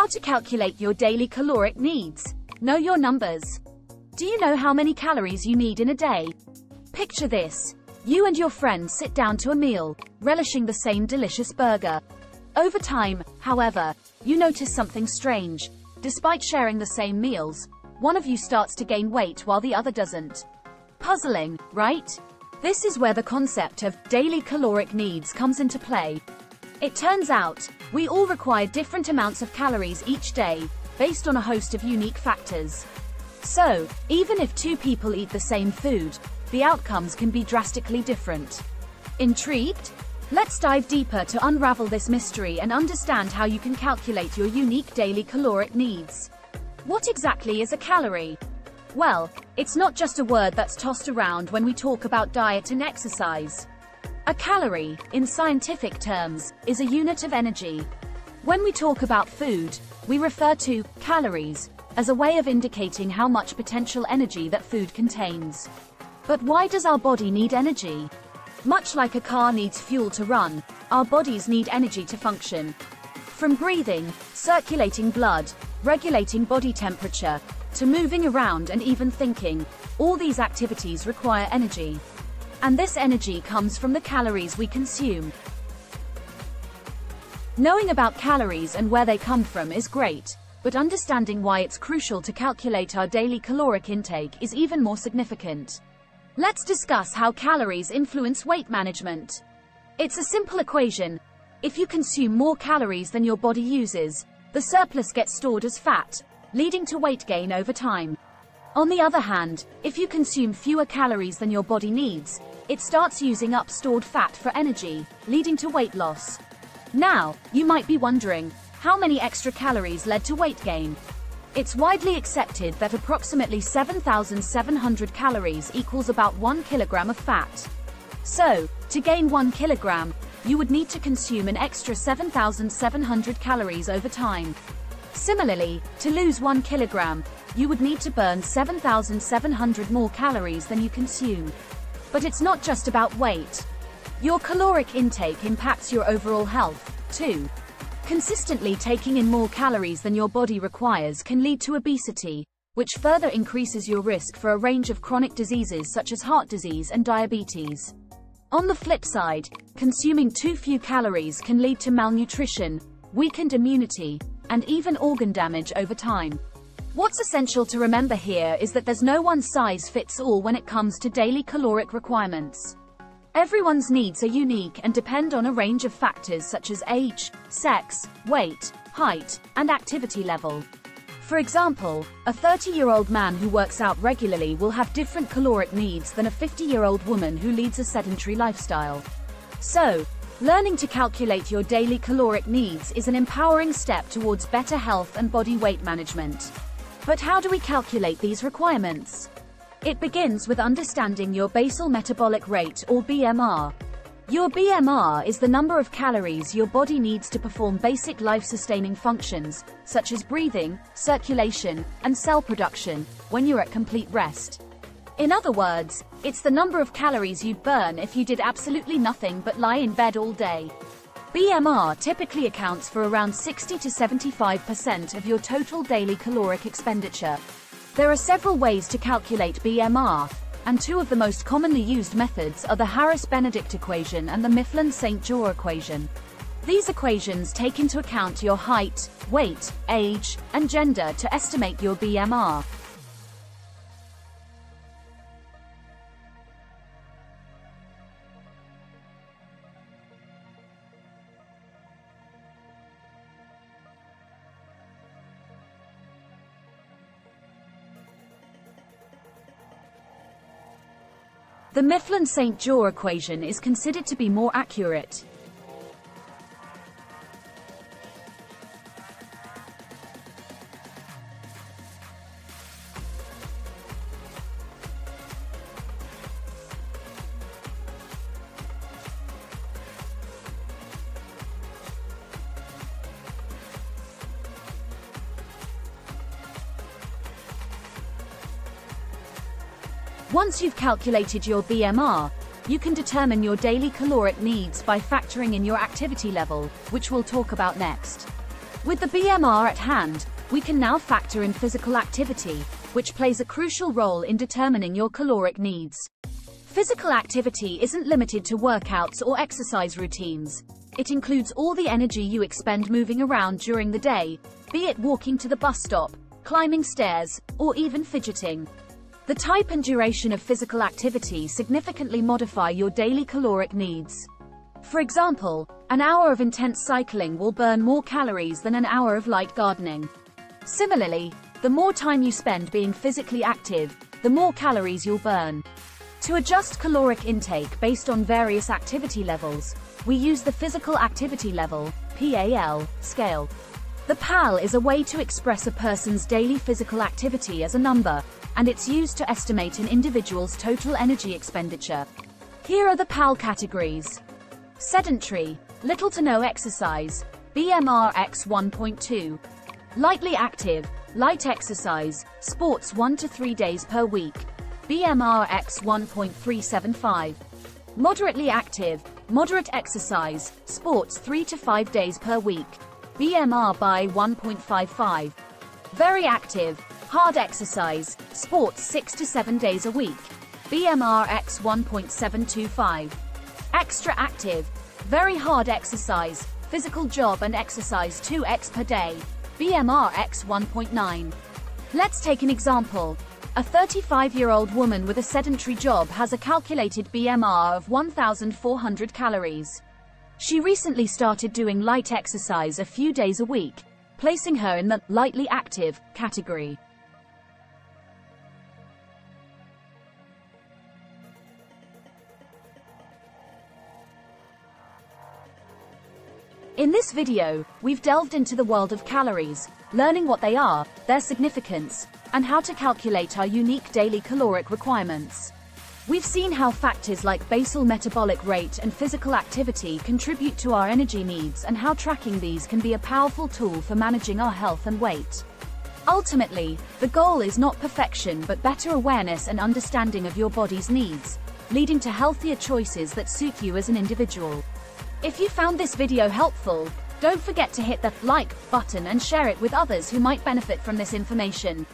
How to calculate your daily caloric needs. Know your numbers. Do you know how many calories you need in a day? Picture this. You and your friends sit down to a meal, relishing the same delicious burger. Over time, however, you notice something strange. Despite sharing the same meals, one of you starts to gain weight while the other doesn't. Puzzling, right? This is where the concept of daily caloric needs comes into play. It turns out, we all require different amounts of calories each day, based on a host of unique factors. So, even if two people eat the same food, the outcomes can be drastically different. Intrigued? Let's dive deeper to unravel this mystery and understand how you can calculate your unique daily caloric needs. What exactly is a calorie? Well, it's not just a word that's tossed around when we talk about diet and exercise. A calorie, in scientific terms, is a unit of energy. When we talk about food, we refer to calories as a way of indicating how much potential energy that food contains. But why does our body need energy? Much like a car needs fuel to run, our bodies need energy to function. From breathing, circulating blood, regulating body temperature, to moving around and even thinking, all these activities require energy. And this energy comes from the calories we consume. Knowing about calories and where they come from is great, but understanding why it's crucial to calculate our daily caloric intake is even more significant. Let's discuss how calories influence weight management. It's a simple equation. If you consume more calories than your body uses, the surplus gets stored as fat, leading to weight gain over time. On the other hand, if you consume fewer calories than your body needs, it starts using up stored fat for energy, leading to weight loss. Now, you might be wondering, how many extra calories led to weight gain? It's widely accepted that approximately 7,700 calories equals about 1 kilogram of fat. So, to gain 1 kilogram, you would need to consume an extra 7,700 calories over time. Similarly, to lose 1 kilogram, you would need to burn 7,700 more calories than you consume. But it's not just about weight. Your caloric intake impacts your overall health, too. Consistently taking in more calories than your body requires can lead to obesity, which further increases your risk for a range of chronic diseases such as heart disease and diabetes. On the flip side, consuming too few calories can lead to malnutrition, weakened immunity, and even organ damage over time. What's essential to remember here is that there's no one-size-fits-all when it comes to daily caloric requirements. Everyone's needs are unique and depend on a range of factors such as age, sex, weight, height, and activity level. For example, a 30-year-old man who works out regularly will have different caloric needs than a 50-year-old woman who leads a sedentary lifestyle. So, learning to calculate your daily caloric needs is an empowering step towards better health and body weight management. But how do we calculate these requirements? It begins with understanding your basal metabolic rate, or BMR. Your BMR is the number of calories your body needs to perform basic life-sustaining functions, such as breathing, circulation, and cell production, when you're at complete rest. In other words, it's the number of calories you'd burn if you did absolutely nothing but lie in bed all day. BMR typically accounts for around 60 to 75% of your total daily caloric expenditure. There are several ways to calculate BMR, and two of the most commonly used methods are the Harris-Benedict equation and the Mifflin-St. Jean equation. These equations take into account your height, weight, age, and gender to estimate your BMR. The Mifflin-St. Jean equation is considered to be more accurate. Once you've calculated your BMR, you can determine your daily caloric needs by factoring in your activity level, which we'll talk about next. With the BMR at hand, we can now factor in physical activity, which plays a crucial role in determining your caloric needs. Physical activity isn't limited to workouts or exercise routines. It includes all the energy you expend moving around during the day, be it walking to the bus stop, climbing stairs, or even fidgeting. The type and duration of physical activity significantly modify your daily caloric needs. For example, an hour of intense cycling will burn more calories than an hour of light gardening. Similarly, the more time you spend being physically active, the more calories you'll burn. To adjust caloric intake based on various activity levels, we use the Physical Activity Level (PAL) scale. The PAL is a way to express a person's daily physical activity as a number, and it's used to estimate an individual's total energy expenditure. Here are the PAL categories. Sedentary, little to no exercise, BMR x 1.2. Lightly active, light exercise, sports 1 to 3 days per week, BMR x 1.375. Moderately active, moderate exercise, sports 3 to 5 days per week, BMR by 1.55. Very active, hard exercise, sports 6 to 7 days a week, BMR x 1.725. Extra active, very hard exercise, physical job and exercise 2x per day, BMR x 1.9. Let's take an example. A 35-year-old woman with a sedentary job has a calculated BMR of 1,400 calories. She recently started doing light exercise a few days a week, placing her in the lightly active category. In this video, we've delved into the world of calories, learning what they are, their significance, and how to calculate our unique daily caloric requirements. We've seen how factors like basal metabolic rate and physical activity contribute to our energy needs and how tracking these can be a powerful tool for managing our health and weight. Ultimately, the goal is not perfection but better awareness and understanding of your body's needs, leading to healthier choices that suit you as an individual. If you found this video helpful, don't forget to hit the like button and share it with others who might benefit from this information.